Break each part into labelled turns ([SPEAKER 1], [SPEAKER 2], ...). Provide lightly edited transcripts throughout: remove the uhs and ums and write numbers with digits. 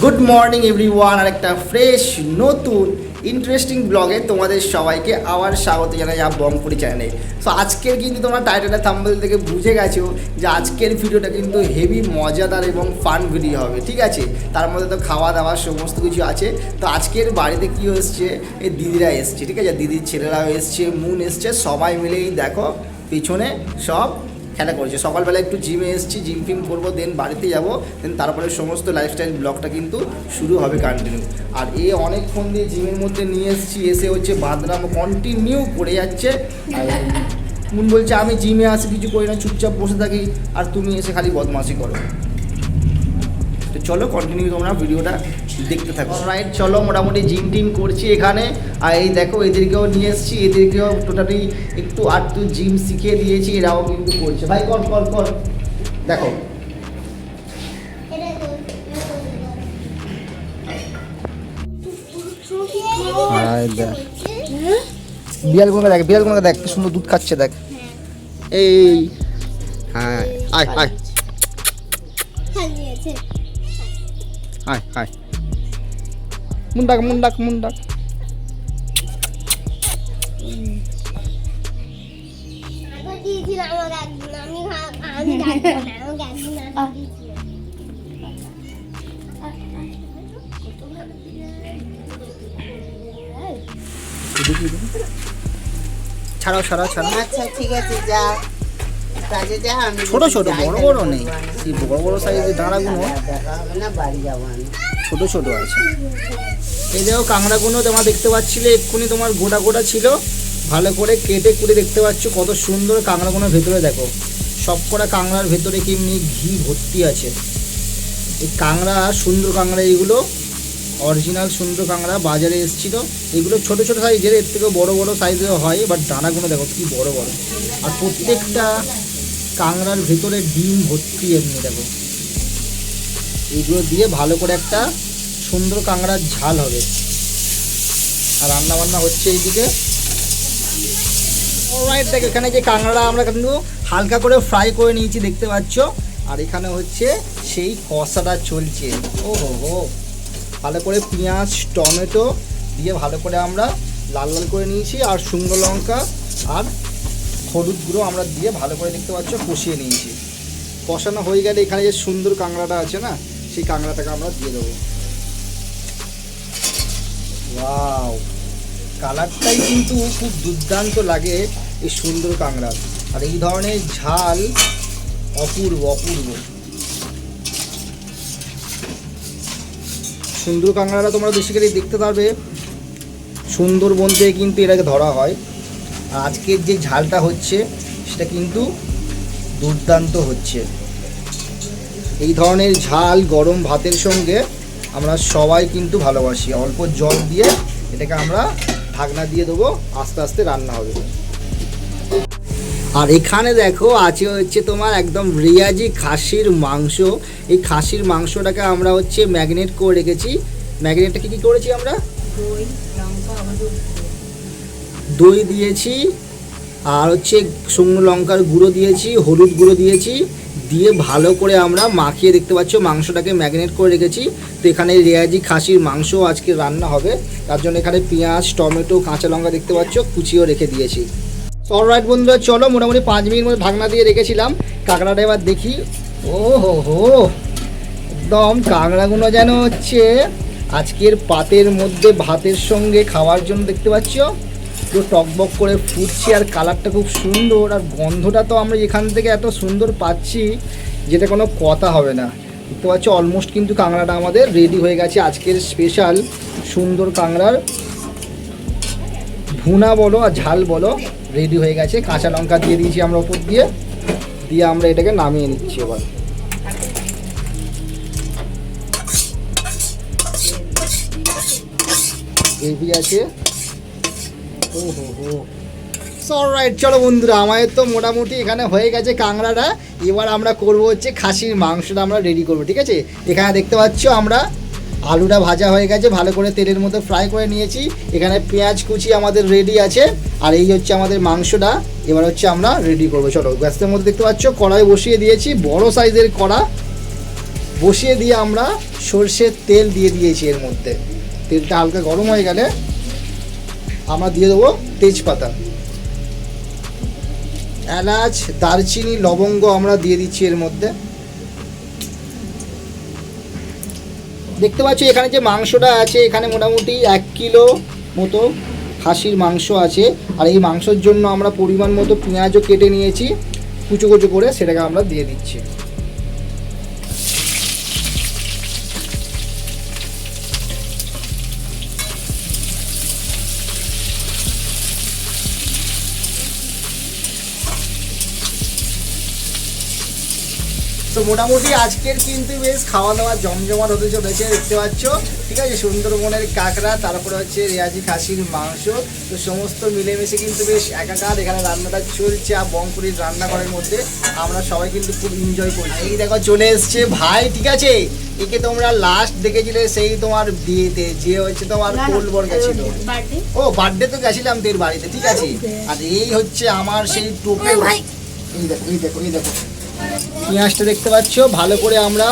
[SPEAKER 1] Good morning everyone, আর একটা fresh নতুন interesting ব্লগে তোমাদের সবাইকে আবার স্বাগত জানাই বংপুরি চ্যানেলে। সো আজকের কিন্তু তোমরা টাইটেলের থাম্বনেল থেকে বুঝে গেছো যে আজকের ভিডিওটা কিন্তু হেভি মজাদার এবং ফান ভিডিও হবে, ঠিক আছে। তার মধ্যে তো খাওয়া দাওয়া সমস্ত কিছু আছে। তো আজকের বাড়িতে কী এসছে, এই দিদিরা এসছে, ঠিক আছে, দিদির ছেলেরাও এসছে, মুন এসছে, সবাই মিলেই দেখো পিছনে সব খেলা করছে। সকালবেলা একটু জিমে এসেছি, জিম ফিম করবো, দেন বাড়িতে যাবো, দেন তারপরে সমস্ত লাইফস্টাইল ব্লগটা কিন্তু শুরু হবে কন্টিনিউ। আর অনেকক্ষণ দিয়ে জিমের মধ্যে নিয়ে এসেছি, এসে হচ্ছে বাদরাম কন্টিনিউ করে যাচ্ছে। আর মুন বলছে আমি জিমে আসি কিছু করি না, চুপচাপ বসে থাকি, আর তুমি এসে খালি বদমাশি করো। তো চলো কন্টিনিউ তোমরা ভিডিওটা দেখতে থাকো। রাইট, চলো মোটামুটি জিম টিম করছি এখানে। আর এই দেখো এদেরকেও নিয়ে এসেছি, এদেরকেও টোটালি একটু আধটু জিম শিখিয়ে দিয়েছি, এরাও কিন্তু করছে। ভাই কর কর কর, দেখো বিড়ালগুলোকে দেখ, বিড়ালগুলোকে দেখ কি সুন্দর দুধ খাচ্ছে, দেখ। এই হ্যাঁ, আয় আয় আয় আয়, মুন্ডাক মুন্ডাক মুন্ডাক। ছাড়াও ছাড়াও ছাড়াও।
[SPEAKER 2] আচ্ছা ঠিক আছে, যা কাজে যা। আমি
[SPEAKER 1] ছোট ছোট, বড় বড় নেই, সেই বড় বড় সাইজের দাঁড়াগুলো
[SPEAKER 2] না, বাড়ি যাবো আমি।
[SPEAKER 1] ছোট ছোট আছে। এই দেখো কাঁকড়াগুলো তোমরা দেখতে পাচ্ছিলে, এক্ষুনি তোমার গোটা গোটা ছিল, ভালো করে কেটে কুটে দেখতে পাচ্ছ কত সুন্দর কাঁকড়াগুলোর ভেতরে দেখো, সব কটা কাঁকড়ার ভেতরে কেমনি ঘি ভর্তি আছে। এই কাঁকড়া সুন্দর কাঁকড়া, এইগুলো অরিজিনাল সুন্দর কাঁকড়া, বাজারে এসেছিল। এগুলো ছোট ছোট সাইজের, এর থেকে বড় বড় সাইজের হয়, বাট দানাগুলো দেখো কি বড় বড়। আর প্রত্যেকটা কাঁকড়ার ভেতরে ডিম ভর্তি, এমনি দেখো। এইগুলো দিয়ে ভালো করে একটা সুন্দর কাঁকড়ার ঝাল হবে। আর রান্না বান্না হচ্ছে এইদিকে। অলরাইট, দেখো এখানে যে কাঁকড়া আমরা কিন্তু হালকা করে ফ্রাই করে নিয়েছি দেখতে পাচ্ছ। আর এখানে হচ্ছে সেই কষাটা চলছে। ও হো হো, ভালো করে পেঁয়াজ টমেটো দিয়ে ভালো করে আমরা লাল লাল করে নিয়েছি, আর শুকনো লঙ্কা আর হলুদ গুঁড়ো আমরা দিয়ে ভালো করে দেখতে পাচ্ছ কষিয়ে নিয়েছি। কষানো হয়ে গেলে এখানে যে সুন্দর কাঁকড়াটা আছে না, সেই কাঁকড়াটাকে আমরা দিয়ে দেবো। ওয়াও, কালারটাই কিন্তু খুব দুর্দান্ত লাগে এই সুন্দর কাঁকড়ার। আর এই ধরনের ঝাল অপূর্ব অপূর্ব। সুন্দর কাঁকড়াটা তোমরা বেসিক্যালি দেখতে পারবে সুন্দরবন থেকে কিন্তু এটাকে ধরা হয়। আর আজকের যে ঝালটা হচ্ছে সেটা কিন্তু দুর্দান্ত হচ্ছে। এই ধরনের ঝাল গরম ভাতের সঙ্গে আমরা সবাই কিন্তু ভালোবাসি। অল্প জল দিয়ে এটাকে আমরা ঢাকনা দিয়ে দেবো, আস্তে আস্তে রান্না হবে। আর এখানে দেখো আছে হচ্ছে তোমার একদম রিয়াজি খাসির মাংস। এই খাসির মাংসটাকে আমরা হচ্ছে ম্যাগনেট করে রেখেছি। ম্যাগনেটটা কী কী করেছি আমরা? দই দিয়েছি, আর হচ্ছে শুকনো লঙ্কার গুঁড়ো দিয়েছি, হলুদ গুঁড়ো দিয়েছি, দিয়ে ভালো করে আমরা মাখিয়ে দেখতে পাচ্ছ মাংসটাকে ম্যাগনেট করে রেখেছি। তো এখানে রেয়াজি খাসির মাংস আজকে রান্না হবে, তার জন্য এখানে পেঁয়াজ টমেটো কাঁচা লঙ্কা দেখতে পাচ্ছ কুচিও রেখে দিয়েছি। অলরাইট বন্ধুরা, চলো মোটামুটি 5 মিনিট মধ্যে ঢাকনা দিয়ে রেখেছিলাম। কাঁকড়াটা এবার দেখি। ও হো হো, একদম কাঁকড়াগুলো যেন হচ্ছে আজকের পাতের মধ্যে ভাতের সঙ্গে খাওয়ার জন্য দেখতে পাচ্ছ পুরো টকবক করে ফুটছে। আর কালারটা খুব সুন্দর, আর গন্ধটা তো আমরা এখান থেকে এত সুন্দর পাচ্ছি যেটা কোনো কথা হবে না। দেখতে পাচ্ছ অলমোস্ট কিন্তু কাঁকড়াটা আমাদের রেডি হয়ে গেছে। আজকের স্পেশাল সুন্দর কাঁকড়ার ভুনা বলো আর ঝাল বলো রেডি হয়ে গেছে। কাঁচা লঙ্কা দিয়ে দিয়েছি আমরা ওপর দিয়ে, দিয়ে আমরা এটাকে নামিয়ে নিচ্ছি এবার। গ্রেভি আছে। ও হো হো, অলরাইট, চলো বন্ধুরা, আমাদের তো মোটামুটি এখানে হয়ে গেছে কাঁকড়াটা। এবার আমরা করব হচ্ছে খাসির মাংসটা আমরা রেডি করব, ঠিক আছে। এখানে দেখতে পাচ্ছ আমরা আলুটা ভাজা হয়ে গেছে, ভালো করে তেলের মধ্যে ফ্রাই করে নিয়েছি। এখানে পেঁয়াজ কুচি আমাদের রেডি আছে, আর এই হচ্ছে আমাদের মাংসটা। এবার হচ্ছে আমরা রেডি করবো। চলো গ্যাসের মধ্যে দেখতে পাচ্ছ কড়াই বসিয়ে দিয়েছি, বড় সাইজের কড়া। বসিয়ে দিয়ে আমরা সরষের তেল দিয়ে দিয়েছি এর মধ্যে। তেলটা হালকা গরম হয়ে গেলে আমরা দিয়ে দেবো তেজপাতা, এলাচ, দারচিনি, লবঙ্গ আমরা দিয়ে দিচ্ছি এর মধ্যে। দেখতে পাচ্ছ এখানে যে মাংসটা আছে, এখানে মোটামুটি 1 কিলো মতো খাসির মাংস আছে। আর এই মাংসের জন্য আমরা পরিমাণ মতো পেঁয়াজও কেটে নিয়েছি কুচো কুচো করে, সেটাকে আমরা দিয়ে দিচ্ছি। তো মোটামুটি আজকের কিন্তু বেশ খাওয়া দাওয়া জমজমাট হতে চলেছে, দেখতে পাচ্ছ। ঠিক আছে, সুন্দরবনের কাঁকড়া, তারপরে হচ্ছে রেয়াজি খাসির মাংস, তো সমস্ত মিলেমিশে কিন্তু বেশ একাকার এখানে রান্নাটা চলছে। আর বংপুরির রান্নাঘরের মধ্যে আমরা সবাই কিন্তু খুব এনজয় করছি। এই দেখো চলে এসছে ভাই, ঠিক আছে। একে তোমরা লাস্ট দেখেছিলে সেই তোমার বিয়েতে, যে হচ্ছে তোমার কোলবর গেছিল। ও বার্থডে তো গেছিলাম তোর বাড়িতে, ঠিক আছে। আর এই হচ্ছে আমার সেই টোপে ভাই, এই দেখো এই দেখো এই দেখো পেঁয়াজটা দেখতে পাচ্ছ, ভালো করে আমরা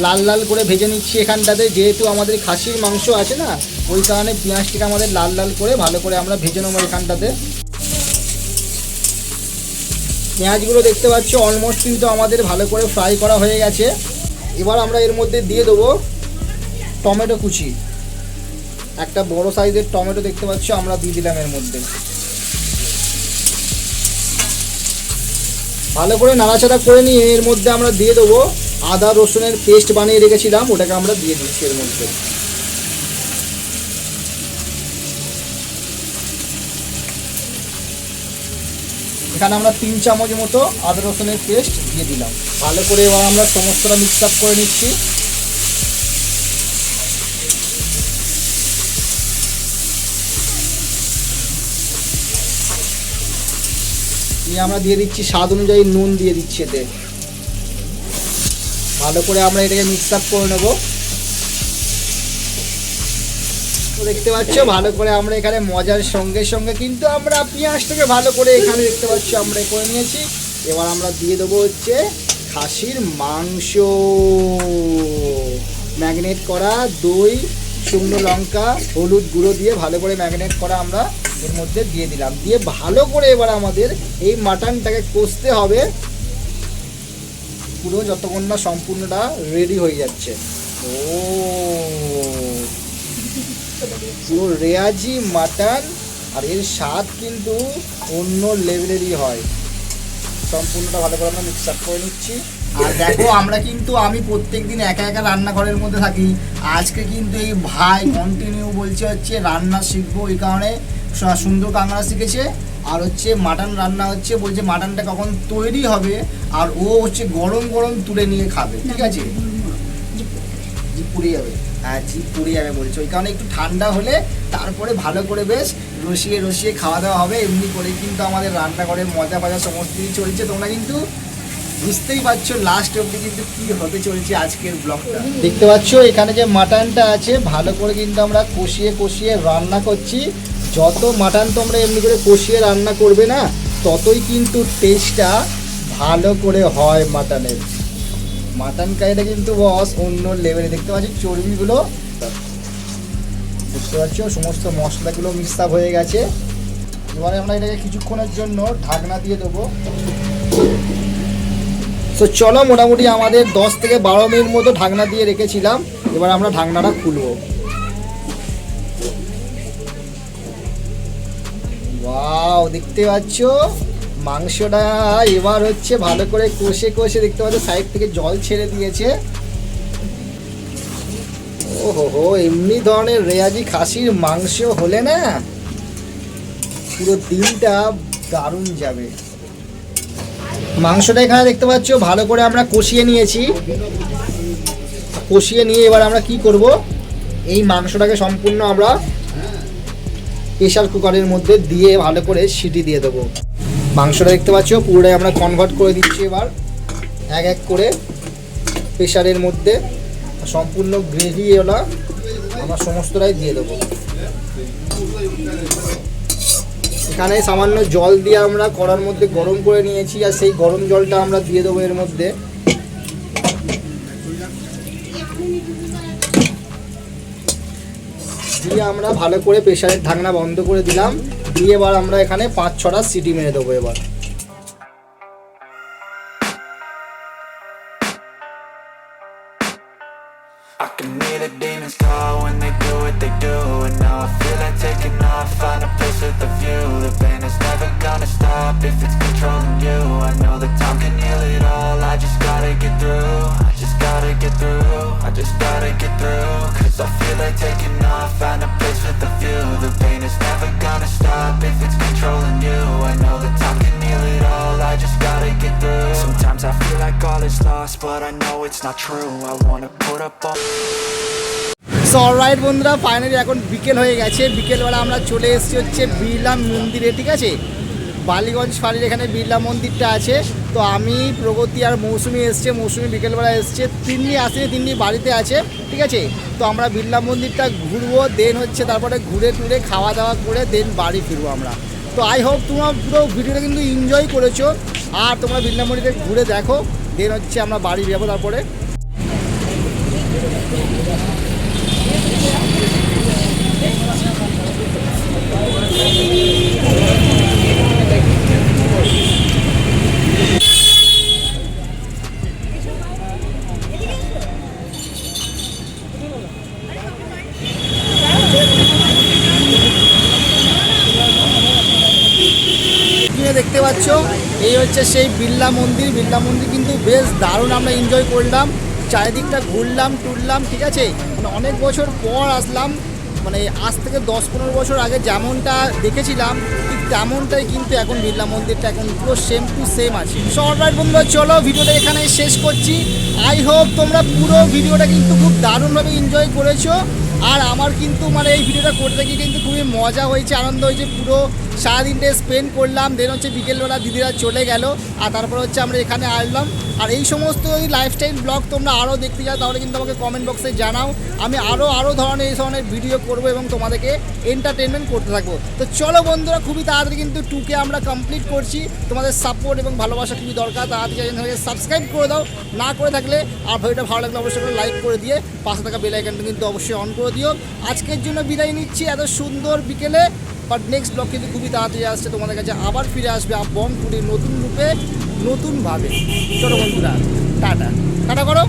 [SPEAKER 1] লাল লাল করে ভেজে নিচ্ছি এখানটাতে। যেহেতু আমাদের খাসির মাংস আছে না, ওই কারণে পেঁয়াজটাকে আমাদের লাল লাল করে ভালো করে আমরা ভেজে নেবো এখানটাতে। পেঁয়াজগুলো দেখতে পাচ্ছ অলমোস্ট কিন্তু আমাদের ভালো করে ফ্রাই করা হয়ে গেছে। এবার আমরা এর মধ্যে দিয়ে দেবো টমেটো কুচি, একটা বড় সাইজের টমেটো দেখতে পাচ্ছ আমরা দিয়ে দিলাম এর মধ্যে। ভালো করে নাড়াচাড়া করে নিয়ে এর মধ্যে আমরা দিয়ে দেবো আদা রসুনের পেস্ট বানিয়ে রেখেছিলাম, ওটাকে আমরা দিয়ে দিচ্ছি এর মধ্যে। এখানে আমরা 3 চামচ মতো আদা রসুনের পেস্ট দিয়ে দিলাম। ভালো করে এবার আমরা সমস্তটা মিক্স আপ করে নিচ্ছি। আমরা দিয়ে দিচ্ছি স্বাদ অনুযায়ী নুন দিয়ে দিচ্ছি এতে। ভালো করে আমরা এটাকে মিক্স আপ করে নেব। দেখতে পাচ্ছ ভালো করে আমরা এখানে মজার সঙ্গে সঙ্গে কিন্তু আমরা পেঁয়াজটাকে ভালো করে এখানে দেখতে পাচ্ছ আমরা করে নিয়েছি। এবার আমরা দিয়ে দেবো হচ্ছে খাসির মাংস, ম্যারিনেট করা, দই, শুকনো লঙ্কা, হলুদ গুঁড়ো দিয়ে ভালো করে ম্যারিনেট করা আমরা এর মধ্যে দিয়ে দিলাম। দিয়ে ভালো করে এবার আমাদের এই মাটনটাকে কষতে হবে পুরো যতক্ষণ না সম্পূর্ণটা রেডি হয়ে যাচ্ছে। ও পুরো রেয়াজি মাটন, আর এর স্বাদ কিন্তু অন্য লেভেলেরই হয়। সম্পূর্ণটা ভালো করে আমরা মিক্স আপ করে নিচ্ছি। আর দেখো আমরা কিন্তু আমি প্রত্যেকদিন একা একা রান্নাঘরের মধ্যে থাকি, আজকে কিন্তু এই ভাই কন্টিনিউ বলছে হচ্ছে রান্না শিখবো, এই কারণে সুন্দর কাঁকড়া শিখেছে। আর হচ্ছে মাটন রান্না হচ্ছে, বলছে মাটনটা কখন তৈরি হবে আর ও হচ্ছে গরম গরম তুলে নিয়ে খাবে, ঠিক আছে। জিভ পুড়ে যাবে, হ্যাঁ জিভ পুড়ে যাবে বলছে, ওই কারণে একটু ঠান্ডা হলে তারপরে ভালো করে বেশ রসিয়ে রসিয়ে খাওয়া দাওয়া হবে। এমনি করে কিন্তু আমাদের রান্নাঘরে মজা ফজা সমস্ত কিছু চলছে। তোমরা কিন্তু বুঝতেই পারছো লাস্ট অবধি কিন্তু কি হতে চলছে আজকের ব্লগটা। দেখতে পাচ্ছ এখানে যে মাটনটা আছে ভালো করে কিন্তু আমরা কষিয়ে কষিয়ে রান্না করছি। যত মাটন তোমরা এমনি করে কষিয়ে রান্না করবে না, ততই কিন্তু টেস্টটা ভালো করে হয় মাটনের। মাটন কারিটা কিন্তু বস অন্য লেভেলে। দেখতে পাচ্ছি চর্বিগুলো, দেখতে পাচ্ছ সমস্ত মশলাগুলো মিক্স আপ হয়ে গেছে। এবারে আমরা এটাকে কিছুক্ষণের জন্য ঢাকনা দিয়ে দেবো। তো চলো মোটামুটি আমাদের 10 থেকে 12 মিনিট মতো ঢাকনা দিয়ে রেখেছিলাম। এবার আমরা ঢাকনাটা খুলবো। ওয়াও, দেখতে পাচ্ছ মাংসটা এবার হচ্ছে ভালো করে কষে কষে দেখতে পাচ্ছ সাইড থেকে জল ছেড়ে দিয়েছে। ও হো, এমনি ধরনের রেয়াজি খাসির মাংস হলে না পুরো দিনটা দারুণ যাবে। মাংসটা এখানে দেখতে পাচ্ছ ভালো করে আমরা কষিয়ে নিয়েছি। কষিয়ে নিয়ে এবার আমরা কি করব, এই মাংসটাকে সম্পূর্ণ আমরা প্রেসার কুকারের মধ্যে দিয়ে ভালো করে সিটি দিয়ে দেবো। মাংসটা দেখতে পাচ্ছ পুরোটাই আমরা কনভার্ট করে দিচ্ছি এবার এক এক করে প্রেসারের মধ্যে। সম্পূর্ণ গ্রেভি ওলা আমরা সমস্তটাই দিয়ে দেবো। এখানে সামান্য জল দিয়ে আমরা কড়ার মধ্যে গরম করে নিয়েছি, আর সেই গরম জলটা আমরা দিয়ে দেবো এর মধ্যে। দিয়ে আমরা ভালো করে প্রেশারের ঢাকনা বন্ধ করে দিলাম, দিয়ে এবার আমরা এখানে 5-6টা সিটি মেরে দেবো এবার।
[SPEAKER 3] I can hear the demons call when they do what they do. And now I feel like taking off, find a place with a view. The pain is never gonna stop if it's controlling you. I know that time can heal it all, I just gotta get through. I just gotta get through, I just gotta get through. Cause I feel like taking off, find a place with a view. The pain is never gonna stop if it's controlling you. I know that time can heal it all, I just gotta get through. Sometimes I feel like all is lost, but I know it's not true. I wanna put up all
[SPEAKER 1] so alright বন্ধুরা, finally এখন বিকেল হয়ে গেছে। বিকেলবেলা আমরা চলে এসেছি হচ্ছে বিড়লা মন্দিরে, ঠিক আছে? বালিগঞ্জ ফাঁড়ির এখানে বিড়লা মন্দিরটা আছে। তো আমি, প্রগতি আর মৌসুমি এসছে। মৌসুমি বিকেলবেলা এসছে, তিন্নি আসেনি, তিন্নি বাড়িতে আছে, ঠিক আছে? তো আমরা বিড়লা মন্দিরটা ঘুরবো, দেন হচ্ছে তারপরে ঘুরে টুরে খাওয়া দাওয়া করে দেন বাড়ি ফিরবো আমরা। তো আই হোপ তোমরা পুরো ভিডিওটা কিন্তু এনজয় করেছো, আর তোমরা বিড়লা মন্দিরে ঘুরে দেখো, দেন হচ্ছে আমরা বাড়ি যাবো তারপরে। দেখতে পাচ্ছ এই হচ্ছে সেই বিড়লা মন্দির। বিড়লা মন্দির কিন্তু বেশ দারুণ আমরা এনজয় করলাম, চারিদিকটা ঘুরলাম টুরলাম, ঠিক আছে? মানে অনেক বছর পর আসলাম, মানে আজ থেকে 10-15 বছর আগে যেমনটা দেখেছিলাম ঠিক তেমনটাই কিন্তু এখন বিড়লা মন্দিরটা এখন পুরো সেম টু সেম আছে। শর্টরাইট বন্ধুরা, চলো ভিডিওটা এখানে শেষ করছি। আই হোপ তোমরা পুরো ভিডিওটা কিন্তু খুব দারুণভাবে এনজয় করেছো, আর আমার কিন্তু মানে এই ভিডিওটা করতে গিয়ে কিন্তু খুবই মজা হয়েছে, আনন্দ হয়েছে। পুরো সারাদিনটা স্পেন্ড করলাম, দেন হচ্ছে বিকেলবেলা দিদিরা চলে গেল, আর তারপর হচ্ছে আমরা এখানে আসলাম। আর এই সমস্ত লাইফস্টাইল ব্লগ তোমরা আরও দেখতে চাও তাহলে কিন্তু আমাকে কমেন্ট বক্সে জানাও, আমি আরও ধরনের এই ধরনের ভিডিও করবো এবং তোমাদেরকে এন্টারটেনমেন্ট করতে থাকবো। তো চলো বন্ধুরা, খুবই তাড়াতাড়ি কিন্তু 2K আমরা কমপ্লিট করছি। তোমাদের সাপোর্ট এবং ভালোবাসা খুবই দরকার, তাড়াতাড়ি চ্যানেলটাকে সাবস্ক্রাইব করে দাও, না করে থাকলে আর ভিডিওটা ভালো লাগলে অবশ্যই করে লাইক করে দিয়ে পাশে থাকা বেল আইকনটা কিন্তু অবশ্যই অন করে দিও। আজকের জন্য বিদায় নিচ্ছি এত সুন্দর বিকেলে, বাট নেক্সট ব্লগ কিন্তু খুবই তাড়াতাড়ি আসছে তোমাদের কাছে, আবার ফিরে আসবে বং পুরি নতুন রূপে নতুনভাবে। চলো বন্ধুরা, টাটা টাটা করো।